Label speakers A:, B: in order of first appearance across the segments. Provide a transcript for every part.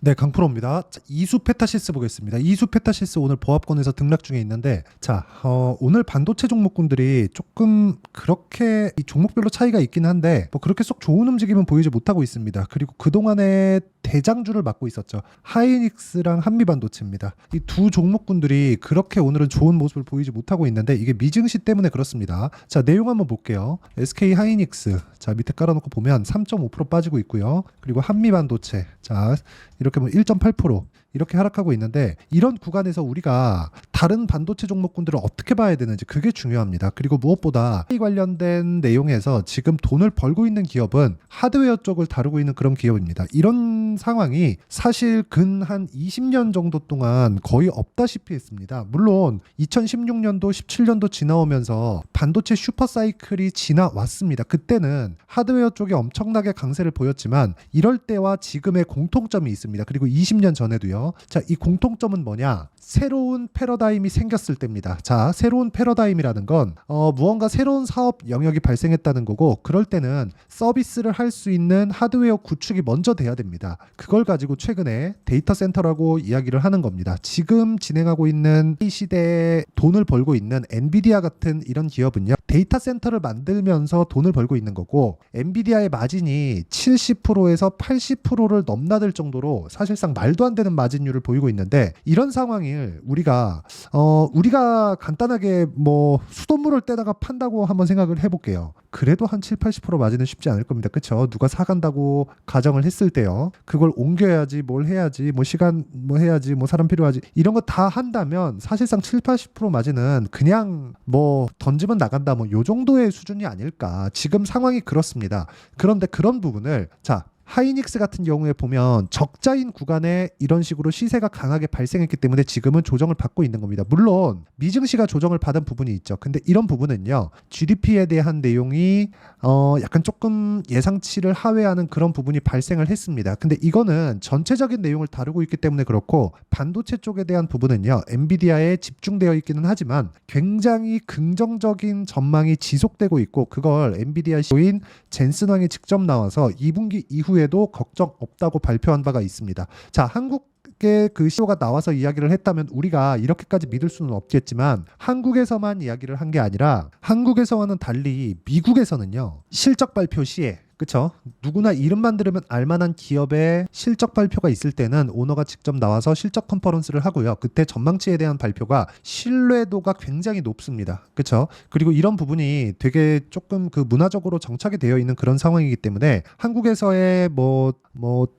A: 네, 강프로입니다. 자, 이수페타시스 보겠습니다. 이수페타시스 오늘 보합권에서 등락 중에 있는데, 자, 오늘 반도체 종목군들이 조금 그렇게 이 종목별로 차이가 있긴 한데, 뭐 그렇게 쏙 좋은 움직임은 보이지 못하고 있습니다. 그리고 그동안에 대장주를 맡고 있었죠. 하이닉스랑 한미반도체입니다. 이 두 종목군들이 그렇게 오늘은 좋은 모습을 보이지 못하고 있는데, 이게 미증시 때문에 그렇습니다. 자, 내용 한번 볼게요. SK 하이닉스. 자, 밑에 깔아놓고 보면 3.5% 빠지고 있고요. 그리고 한미반도체. 자, 이렇게 보면 1.8% 이렇게 하락하고 있는데, 이런 구간에서 우리가 다른 반도체 종목군들을 어떻게 봐야 되는지 그게 중요합니다. 그리고 무엇보다 이 관련된 내용에서 지금 돈을 벌고 있는 기업은 하드웨어 쪽을 다루고 있는 그런 기업입니다. 이런 상황이 사실 근 한 20년 정도 동안 거의 없다시피 했습니다. 물론 2016년도 17년도 지나오면서 반도체 슈퍼사이클이 지나왔습니다. 그때는 하드웨어 쪽에 엄청나게 강세를 보였지만 이럴 때와 지금의 공통점이 있습니다. 그리고 20년 전에도요. 자, 이 공통점은 뭐냐? 새로운 패러다임이 생겼을 때입니다. 자, 새로운 패러다임이라는 건 무언가 새로운 사업 영역이 발생했다는 거고, 그럴 때는 서비스를 할 수 있는 하드웨어 구축이 먼저 돼야 됩니다. 그걸 가지고 최근에 데이터 센터라고 이야기를 하는 겁니다. 지금 진행하고 있는 이 시대에 돈을 벌고 있는 엔비디아 같은 이런 기업은요, 데이터 센터를 만들면서 돈을 벌고 있는 거고, 엔비디아의 마진이 70%에서 80%를 넘나들 정도로 사실상 말도 안 되는 마진율을 보이고 있는데, 이런 상황을 우리가 간단하게 뭐 수돗물을 떼다가 판다고 한번 생각을 해볼게요. 그래도 한 7, 80% 마진은 쉽지 않을 겁니다. 그쵸? 누가 사간다고 가정을 했을 때요. 그걸 옮겨야지, 뭘 해야지, 뭐 시간 뭐 해야지, 뭐 사람 필요하지, 이런 거 다 한다면 사실상 7, 80% 마진은 그냥 뭐 던지면 나간다, 뭐 요 정도의 수준이 아닐까. 지금 상황이 그렇습니다. 그런데 그런 부분을, 자, 하이닉스 같은 경우에 보면 적자인 구간에 이런 식으로 시세가 강하게 발생했기 때문에 지금은 조정을 받고 있는 겁니다. 물론 미증시가 조정을 받은 부분이 있죠. 근데 이런 부분은요, GDP에 대한 내용이 약간 조금 예상치를 하회하는 그런 부분이 발생을 했습니다. 근데 이거는 전체적인 내용을 다루고 있기 때문에 그렇고, 반도체 쪽에 대한 부분은요, 엔비디아에 집중되어 있기는 하지만 굉장히 긍정적인 전망이 지속되고 있고, 그걸 엔비디아 CEO인 젠슨 왕이 직접 나와서 2분기 이후에도 걱정 없다고 발표한 바가 있습니다. 자, 한국의 그 CEO가 나와서 이야기를 했다면 우리가 이렇게까지 믿을 수는 없겠지만, 한국에서만 이야기를 한 게 아니라 한국에서와는 달리 미국에서는요, 실적 발표 시에, 그쵸? 누구나 이름만 들으면 알만한 기업의 실적 발표가 있을 때는 오너가 직접 나와서 실적 컨퍼런스를 하고요. 그때 전망치에 대한 발표가 신뢰도가 굉장히 높습니다. 그쵸? 그리고 이런 부분이 되게 조금 그 문화적으로 정착이 되어 있는 그런 상황이기 때문에 한국에서의 뭐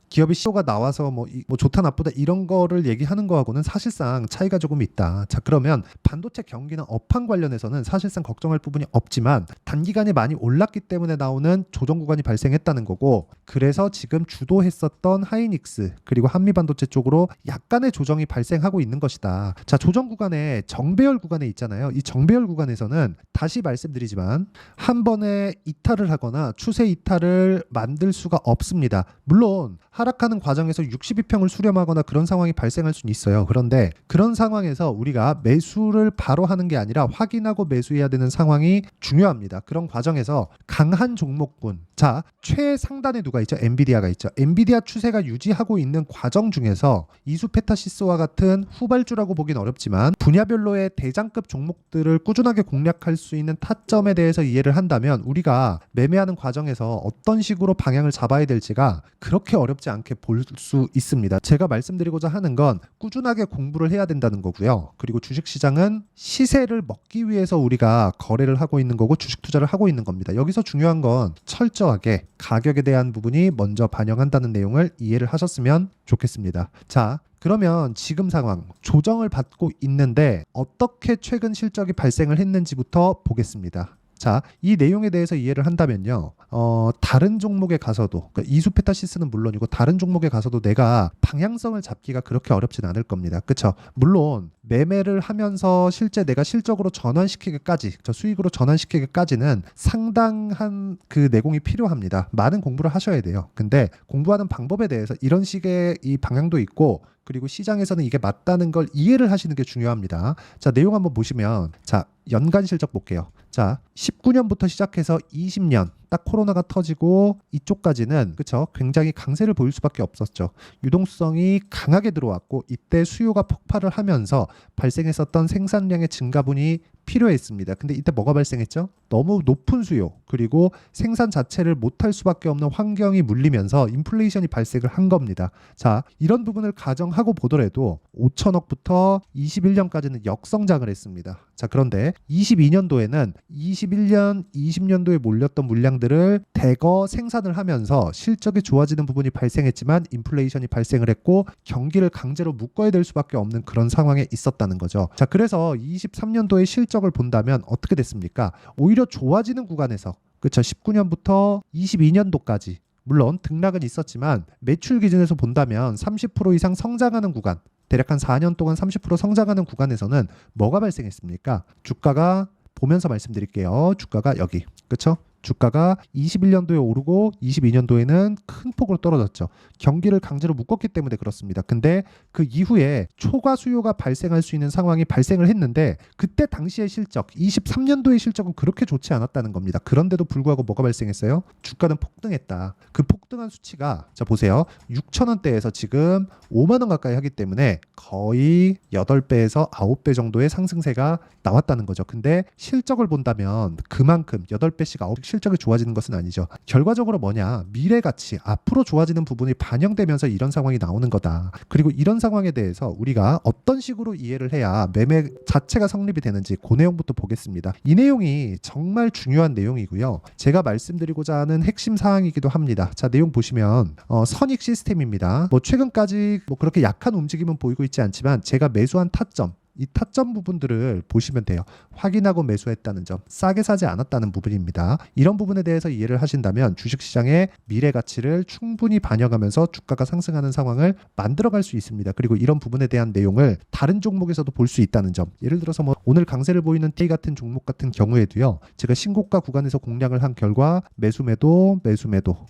A: 기업의 CEO가 나와서 뭐 좋다 나쁘다 이런 거를 얘기하는 거하고는 사실상 차이가 조금 있다. 자, 그러면 반도체 경기나 업황 관련해서는 사실상 걱정할 부분이 없지만 단기간에 많이 올랐기 때문에 나오는 조정 구간이 발생했다는 거고, 그래서 지금 주도했었던 하이닉스 그리고 한미반도체 쪽으로 약간의 조정이 발생하고 있는 것이다. 자, 조정 구간에 정배열 구간에 있잖아요. 이 정배열 구간에서는 다시 말씀드리지만 한 번에 이탈을 하거나 추세 이탈을 만들 수가 없습니다. 물론 하락하는 과정에서 62평을 수렴하거나 그런 상황이 발생할 수는 있어요. 그런데 그런 상황에서 우리가 매수를 바로 하는 게 아니라 확인하고 매수해야 되는 상황이 중요합니다. 그런 과정에서 강한 종목군, 자, 최상단에 누가 있죠? 엔비디아가 있죠. 엔비디아 추세가 유지하고 있는 과정 중에서 이수페타시스와 같은 후발주라고 보긴 어렵지만 분야별로의 대장급 종목들을 꾸준하게 공략할 수 있는 타점에 대해서 이해를 한다면 우리가 매매하는 과정에서 어떤 식으로 방향을 잡아야 될지가 그렇게 어렵지 않게 볼 수 있습니다. 제가 말씀드리고자 하는 건 꾸준하게 공부를 해야 된다는 거고요. 그리고 주식시장은 시세를 먹기 위해서 우리가 거래를 하고 있는 거고 주식 투자를 하고 있는 겁니다. 여기서 중요한 건 철저하게 가격에 대한 부분이 먼저 반영한다는 내용을 이해를 하셨으면 좋겠습니다. 자, 그러면 지금 상황, 조정을 받고 있는데 어떻게 최근 실적이 발생을 했는지부터 보겠습니다. 자, 이 내용에 대해서 이해를 한다면요, 다른 종목에 가서도, 그러니까 이수페타시스는 물론이고 다른 종목에 가서도 내가 방향성을 잡기가 그렇게 어렵진 않을 겁니다. 그쵸? 물론 매매를 하면서 실제 내가 실적으로 전환시키기까지, 저 수익으로 전환시키기까지는 상당한 그 내공이 필요합니다. 많은 공부를 하셔야 돼요. 근데 공부하는 방법에 대해서 이런 식의 이 방향도 있고, 그리고 시장에서는 이게 맞다는 걸 이해를 하시는 게 중요합니다. 자, 내용 한번 보시면 자, 연간 실적 볼게요. 자, 19년부터 시작해서 20년 딱 코로나가 터지고 이쪽까지는 그쵸? 굉장히 강세를 보일 수밖에 없었죠. 유동성이 강하게 들어왔고 이때 수요가 폭발을 하면서 발생했었던 생산량의 증가분이 필요했습니다. 근데 이때 뭐가 발생했죠? 너무 높은 수요 그리고 생산 자체를 못할 수밖에 없는 환경이 물리면서 인플레이션이 발생을 한 겁니다. 자, 이런 부분을 가정하고 보더라도 5천억부터 21년까지는 역성장을 했습니다. 자, 그런데 22년도에는 21년, 20년도에 몰렸던 물량들을 대거 생산을 하면서 실적이 좋아지는 부분이 발생했지만 인플레이션이 발생을 했고 경기를 강제로 묶어야 될 수밖에 없는 그런 상황에 있었다는 거죠. 자, 그래서 23년도의 실적을 본다면 어떻게 됐습니까? 오히려 좋아지는 구간에서 그쵸? 19년부터 22년도까지 물론 등락은 있었지만 매출 기준에서 본다면 30% 이상 성장하는 구간 대략 한 4년 동안 30% 성장하는 구간에서는 뭐가 발생했습니까? 주가가 보면서 말씀드릴게요. 주가가 여기 그쵸? 주가가 21년도에 오르고 22년도에는 큰 폭으로 떨어졌죠. 경기를 강제로 묶었기 때문에 그렇습니다. 근데 그 이후에 초과 수요가 발생할 수 있는 상황이 발생을 했는데 그때 당시의 실적, 23년도의 실적은 그렇게 좋지 않았다는 겁니다. 그런데도 불구하고 뭐가 발생했어요? 주가는 폭등했다. 그 폭등한 수치가 자 보세요. 6,000원대에서 지금 5만 원 가까이 하기 때문에 거의 8배에서 9배 정도의 상승세가 나왔다는 거죠. 근데 실적을 본다면 그만큼 8배씩 9배 실적이 좋아지는 것은 아니죠. 결과적으로 뭐냐? 미래 가치, 앞으로 좋아지는 부분이 반영되면서 이런 상황이 나오는 거다. 그리고 이런 상황에 대해서 우리가 어떤 식으로 이해를 해야 매매 자체가 성립이 되는지 그 내용부터 보겠습니다. 이 내용이 정말 중요한 내용이고요. 제가 말씀드리고자 하는 핵심 사항이기도 합니다. 자, 내용 보시면 선익 시스템입니다. 뭐 최근까지 뭐 그렇게 약한 움직임은 보이고 있지 않지만 제가 매수한 타점 이 타점 부분들을 보시면 돼요. 확인하고 매수했다는 점, 싸게 사지 않았다는 부분입니다. 이런 부분에 대해서 이해를 하신다면 주식시장의 미래 가치를 충분히 반영하면서 주가가 상승하는 상황을 만들어갈 수 있습니다. 그리고 이런 부분에 대한 내용을 다른 종목에서도 볼 수 있다는 점. 예를 들어서 뭐 오늘 강세를 보이는 T 같은 종목 같은 경우에도요. 제가 신고가 구간에서 공략을 한 결과 매수매도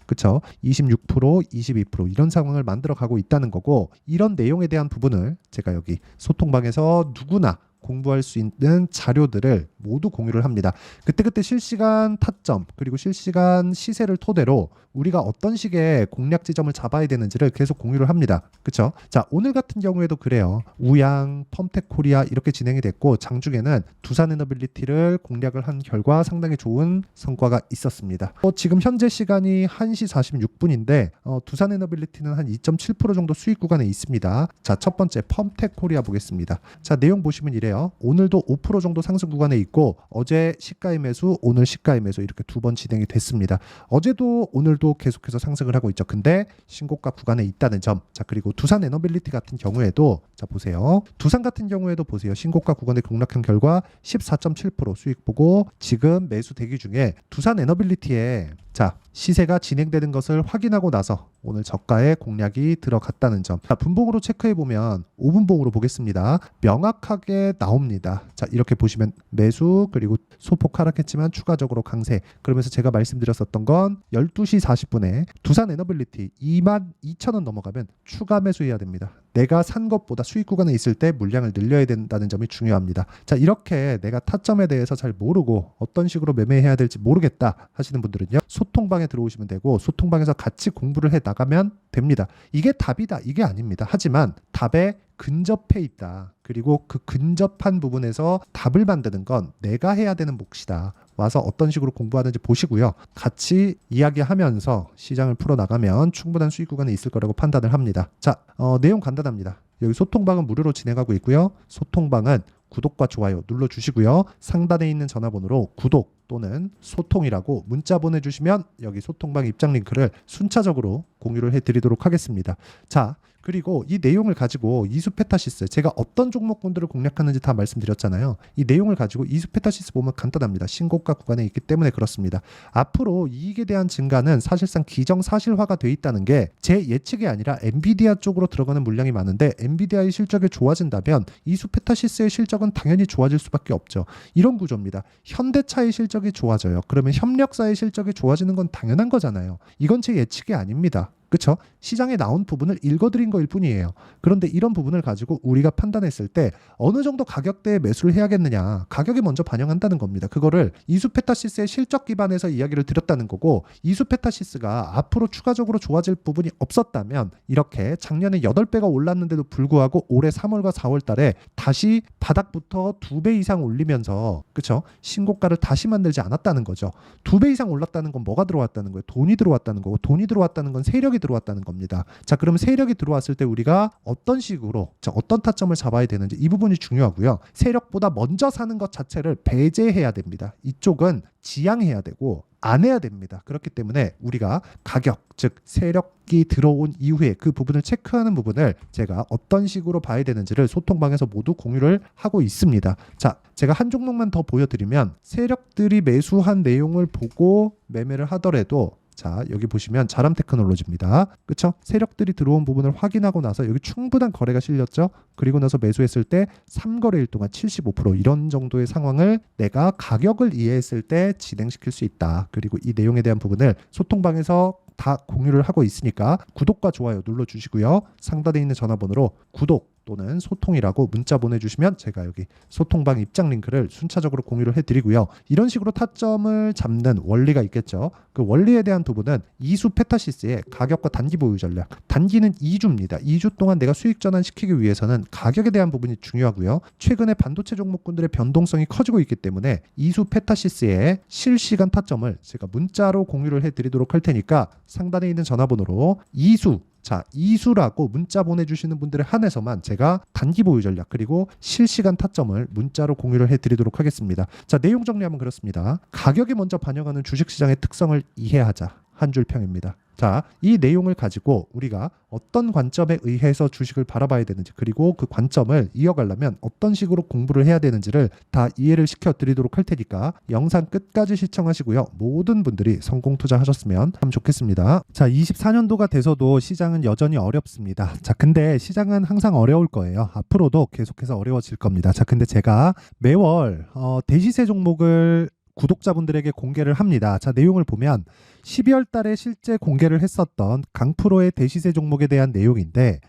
A: 그쵸? 26%, 22% 이런 상황을 만들어가고 있다는 거고 이런 내용에 대한 부분을 제가 여기 소통방에서 누구나 공부할 수 있는 자료들을 모두 공유를 합니다. 그때그때 실시간 타점 그리고 실시간 시세를 토대로 우리가 어떤 식의 공략 지점을 잡아야 되는지를 계속 공유를 합니다. 그렇죠? 자, 오늘 같은 경우에도 그래요. 우양, 펌텍코리아 이렇게 진행이 됐고 장중에는 두산에너빌리티를 공략을 한 결과 상당히 좋은 성과가 있었습니다. 지금 현재 시간이 1시 46분인데 두산에너빌리티는 한 2.7% 정도 수익 구간에 있습니다. 자, 첫 번째 펌텍코리아 보겠습니다. 자, 내용 보시면 이래요. 오늘도 5% 정도 상승 구간에 있고 어제 시가의 매수, 오늘 시가의 매수 이렇게 두 번 진행이 됐습니다. 어제도 오늘도 계속해서 상승을 하고 있죠. 근데 신고가 구간에 있다는 점. 자, 그리고 두산 에너빌리티 같은 경우에도 자 보세요. 두산 같은 경우에도 보세요. 신고가 구간에 공략한 결과 14.7% 수익 보고 지금 매수 대기 중에 두산 에너빌리티에 자 시세가 진행되는 것을 확인하고 나서 오늘 저가에 공략이 들어갔다는 점. 자, 분봉으로 체크해보면 5분봉으로 보겠습니다. 명확하게 나옵니다. 자, 이렇게 보시면 매수 그리고 소폭 하락했지만 추가적으로 강세. 그러면서 제가 말씀드렸었던 건 12시 40분에 두산 에너빌리티 22,000원 넘어가면 추가 매수해야 됩니다. 내가 산 것보다 수익 구간에 있을 때 물량을 늘려야 된다는 점이 중요합니다. 자, 이렇게 내가 타점에 대해서 잘 모르고 어떤 식으로 매매해야 될지 모르겠다 하시는 분들은요. 소통방에 들어오시면 되고 소통방에서 같이 공부를 해 나가면 됩니다. 이게 답이다. 이게 아닙니다. 하지만 답에 근접해 있다. 그리고 그 근접한 부분에서 답을 만드는 건 내가 해야 되는 몫이다. 와서 어떤 식으로 공부하는지 보시고요. 같이 이야기하면서 시장을 풀어나가면 충분한 수익 구간에 있을 거라고 판단을 합니다. 자, 내용 간단합니다. 여기 소통방은 무료로 진행하고 있고요. 소통방은 구독과 좋아요 눌러주시고요. 상단에 있는 전화번호로 구독 또는 소통이라고 문자 보내주시면 여기 소통방 입장 링크를 순차적으로 공유를 해드리도록 하겠습니다. 자, 그리고 이 내용을 가지고 이수페타시스 제가 어떤 종목군들을 공략하는지 다 말씀드렸잖아요. 이 내용을 가지고 이수페타시스 보면 간단합니다. 신고가 구간에 있기 때문에 그렇습니다. 앞으로 이익에 대한 증가는 사실상 기정사실화가 돼 있다는 게 제 예측이 아니라 엔비디아 쪽으로 들어가는 물량이 많은데 엔비디아의 실적이 좋아진다면 이수페타시스의 실적은 당연히 좋아질 수밖에 없죠. 이런 구조입니다. 현대차의 실적이 좋아져요. 그러면 협력사의 실적이 좋아지는 건 당연한 거잖아요. 이건 제 예측이 아닙니다. 그렇죠? 시장에 나온 부분을 읽어드린 거일 뿐이에요. 그런데 이런 부분을 가지고 우리가 판단했을 때 어느 정도 가격대에 매수를 해야겠느냐, 가격이 먼저 반영한다는 겁니다. 그거를 이수페타시스의 실적 기반에서 이야기를 드렸다는 거고, 이수페타시스가 앞으로 추가적으로 좋아질 부분이 없었다면 이렇게 작년에 8배가 올랐는데도 불구하고 올해 3월과 4월 달에 다시 바닥부터 2배 이상 올리면서, 그쵸, 신고가를 다시 만들지 않았다는 거죠. 2배 이상 올랐다는 건 뭐가 들어왔다는 거예요? 돈이 들어왔다는 거고, 돈이 들어왔다는 건 세력이 들어왔다는 겁니다. 자, 그럼 세력이 들어왔을 때 우리가 어떤 식으로, 자, 어떤 타점을 잡아야 되는지 이 부분이 중요하고요. 세력보다 먼저 사는 것 자체를 배제해야 됩니다. 이쪽은 지양해야 되고 안 해야 됩니다. 그렇기 때문에 우리가 가격, 즉 세력이 들어온 이후에 그 부분을 체크하는 부분을 제가 어떤 식으로 봐야 되는지를 소통방에서 모두 공유를 하고 있습니다. 자, 제가 한 종목만 더 보여드리면, 세력들이 매수한 내용을 보고 매매를 하더라도, 자, 여기 보시면 자람 테크놀로지입니다. 그쵸? 세력들이 들어온 부분을 확인하고 나서 여기 충분한 거래가 실렸죠? 그리고 나서 매수했을 때 3거래일 동안 75% 이런 정도의 상황을 내가 가격을 이해했을 때 진행시킬 수 있다. 그리고 이 내용에 대한 부분을 소통방에서 다 공유를 하고 있으니까 구독과 좋아요 눌러주시고요. 상단에 있는 전화번호로 구독 또는 소통이라고 문자 보내주시면 제가 여기 소통방 입장 링크를 순차적으로 공유를 해드리고요. 이런 식으로 타점을 잡는 원리가 있겠죠. 그 원리에 대한 부분은 이수페타시스의 가격과 단기 보유 전략. 단기는 2주입니다. 2주 동안 내가 수익 전환시키기 위해서는 가격에 대한 부분이 중요하고요. 최근에 반도체 종목군들의 변동성이 커지고 있기 때문에 이수페타시스의 실시간 타점을 제가 문자로 공유를 해드리도록 할 테니까 상단에 있는 전화번호로 이수라고 문자 보내주시는 분들에 한해서만 제가 단기 보유 전략 그리고 실시간 타점을 문자로 공유를 해드리도록 하겠습니다. 자, 내용 정리하면 그렇습니다. 가격이 먼저 반영하는 주식시장의 특성을 이해하자. 한 줄 평입니다. 자, 이 내용을 가지고 우리가 어떤 관점에 의해서 주식을 바라봐야 되는지, 그리고 그 관점을 이어가려면 어떤 식으로 공부를 해야 되는지를 다 이해를 시켜드리도록 할 테니까 영상 끝까지 시청하시고요. 모든 분들이 성공 투자하셨으면 참 좋겠습니다. 자, 24년도가 돼서도 시장은 여전히 어렵습니다. 자, 근데 시장은 항상 어려울 거예요. 앞으로도 계속해서 어려워질 겁니다. 자, 근데 제가 매월 대시세 종목을 구독자분들에게 공개를 합니다. 자, 내용을 보면 12월 달에 실제 공개를 했었던 강프로의 대시세 종목에 대한 내용인데,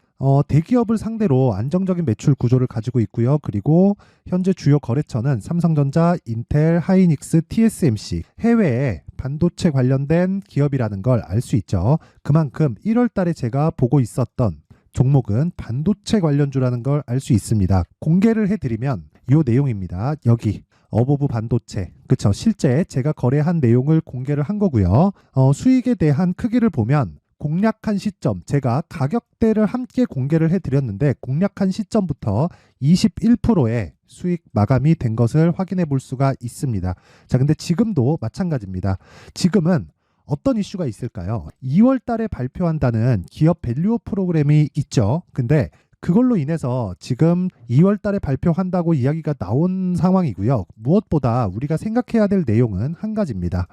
A: 대기업을 상대로 안정적인 매출 구조를 가지고 있고요. 그리고 현재 주요 거래처는 삼성전자, 인텔, 하이닉스, TSMC, 해외에 반도체 관련된 기업이라는 걸 알 수 있죠. 그만큼 1월 달에 제가 보고 있었던 종목은 반도체 관련주라는 걸 알 수 있습니다. 공개를 해드리면 이 내용입니다. 여기 어보브 반도체, 그쵸? 실제 제가 거래한 내용을 공개를 한 거고요. 수익에 대한 크기를 보면 공략한 시점, 제가 가격대를 함께 공개를 해드렸는데 공략한 시점부터 21%의 수익 마감이 된 것을 확인해 볼 수가 있습니다. 자, 근데 지금도 마찬가지입니다. 지금은 어떤 이슈가 있을까요? 2월 달에 발표한다는 기업 밸류업 프로그램이 있죠. 근데 그걸로 인해서 지금 2월 달에 발표한다고 이야기가 나온 상황이고요. 무엇보다 우리가 생각해야 될 내용은 한 가지입니다.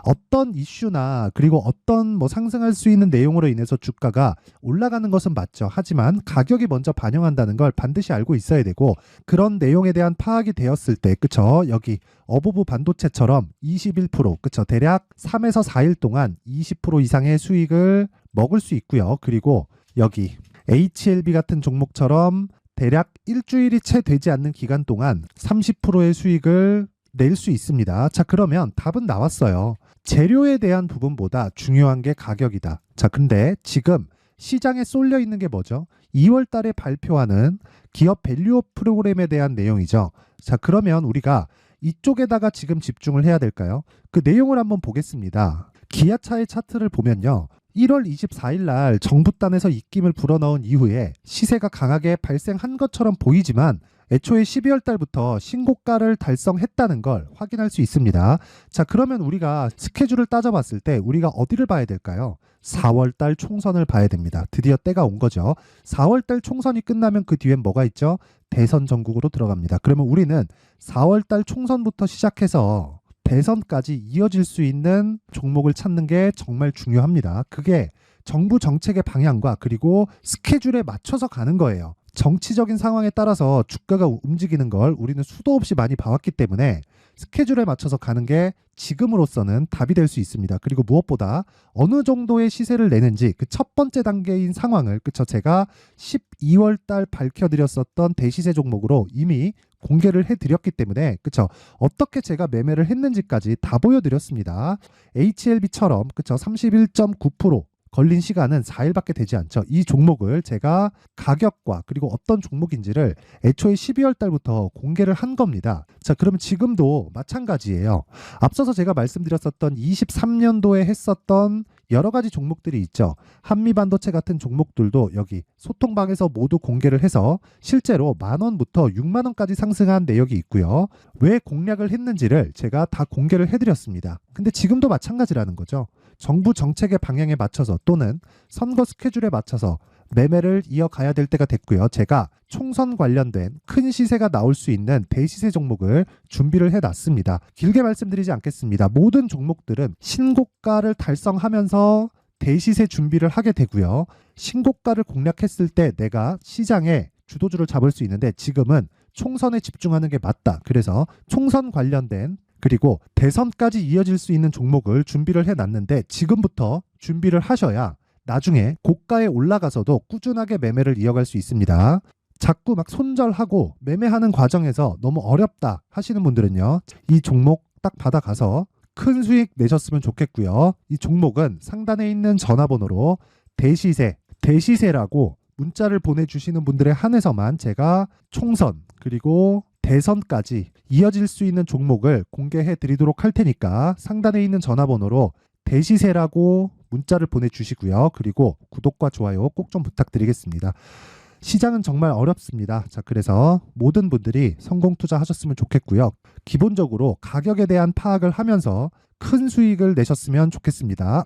A: 어떤 이슈나 그리고 어떤 상승할 수 있는 내용으로 인해서 주가가 올라가는 것은 맞죠. 하지만 가격이 먼저 반영한다는 걸 반드시 알고 있어야 되고, 그런 내용에 대한 파악이 되었을 때, 그쵸? 여기 어보브 반도체처럼 21%, 그쵸? 대략 3에서 4일 동안 20% 이상의 수익을 먹을 수 있고요. 그리고 여기 HLB 같은 종목처럼 대략 일주일이 채 되지 않는 기간 동안 30%의 수익을 낼 수 있습니다. 자, 그러면 답은 나왔어요. 재료에 대한 부분보다 중요한 게 가격이다. 자, 근데 지금 시장에 쏠려 있는 게 뭐죠? 2월 달에 발표하는 기업 밸류업 프로그램에 대한 내용이죠. 자, 그러면 우리가 이쪽에다가 지금 집중을 해야 될까요? 그 내용을 한번 보겠습니다. 기아차의 차트를 보면요. 1월 24일 날 정부단에서 입김을 불어넣은 이후에 시세가 강하게 발생한 것처럼 보이지만 애초에 12월 달부터 신고가를 달성했다는 걸 확인할 수 있습니다. 자, 그러면 우리가 스케줄을 따져봤을 때 우리가 어디를 봐야 될까요? 4월 달 총선을 봐야 됩니다. 드디어 때가 온 거죠. 4월 달 총선이 끝나면 그 뒤엔 뭐가 있죠? 대선 전국으로 들어갑니다. 그러면 우리는 4월 달 총선부터 시작해서 대선까지 이어질 수 있는 종목을 찾는 게 정말 중요합니다. 그게 정부 정책의 방향과 그리고 스케줄에 맞춰서 가는 거예요. 정치적인 상황에 따라서 주가가 움직이는 걸 우리는 수도 없이 많이 봐왔기 때문에 스케줄에 맞춰서 가는 게 지금으로서는 답이 될 수 있습니다. 그리고 무엇보다 어느 정도의 시세를 내는지 그 첫 번째 단계인 상황을 그쵸 제가 12월 달 밝혀드렸었던 대시세 종목으로 이미 공개를 해드렸기 때문에 그쵸 어떻게 제가 매매를 했는지까지 다 보여드렸습니다. HLB처럼 그쵸 31.9% 걸린 시간은 4일밖에 되지 않죠. 이 종목을 제가 가격과 그리고 어떤 종목인지를 애초에 12월 달부터 공개를 한 겁니다. 자, 그러면 지금도 마찬가지예요. 앞서서 제가 말씀드렸었던 23년도에 했었던 여러 가지 종목들이 있죠. 한미반도체 같은 종목들도 여기 소통방에서 모두 공개를 해서 실제로 10,000원부터 60,000원까지 상승한 내역이 있고요. 왜 공략을 했는지를 제가 다 공개를 해드렸습니다. 근데 지금도 마찬가지라는 거죠. 정부 정책의 방향에 맞춰서 또는 선거 스케줄에 맞춰서 매매를 이어가야 될 때가 됐고요. 제가 총선 관련된 큰 시세가 나올 수 있는 대시세 종목을 준비를 해놨습니다. 길게 말씀드리지 않겠습니다. 모든 종목들은 신고가를 달성하면서 대시세 준비를 하게 되고요. 신고가를 공략했을 때 내가 시장에 주도주를 잡을 수 있는데 지금은 총선에 집중하는 게 맞다. 그래서 총선 관련된 그리고 대선까지 이어질 수 있는 종목을 준비를 해놨는데 지금부터 준비를 하셔야 나중에 고가에 올라가서도 꾸준하게 매매를 이어갈 수 있습니다. 자꾸 막 손절하고 매매하는 과정에서 너무 어렵다 하시는 분들은요. 이 종목 딱 받아가서 큰 수익 내셨으면 좋겠고요. 이 종목은 상단에 있는 전화번호로 대시세라고 문자를 보내주시는 분들에 한해서만 제가 총선 그리고 대선까지 이어질 수 있는 종목을 공개해 드리도록 할 테니까 상단에 있는 전화번호로 대시세라고 문자를 보내주시고요. 그리고 구독과 좋아요 꼭 좀 부탁드리겠습니다. 시장은 정말 어렵습니다. 자, 그래서 모든 분들이 성공 투자하셨으면 좋겠고요. 기본적으로 가격에 대한 파악을 하면서 큰 수익을 내셨으면 좋겠습니다.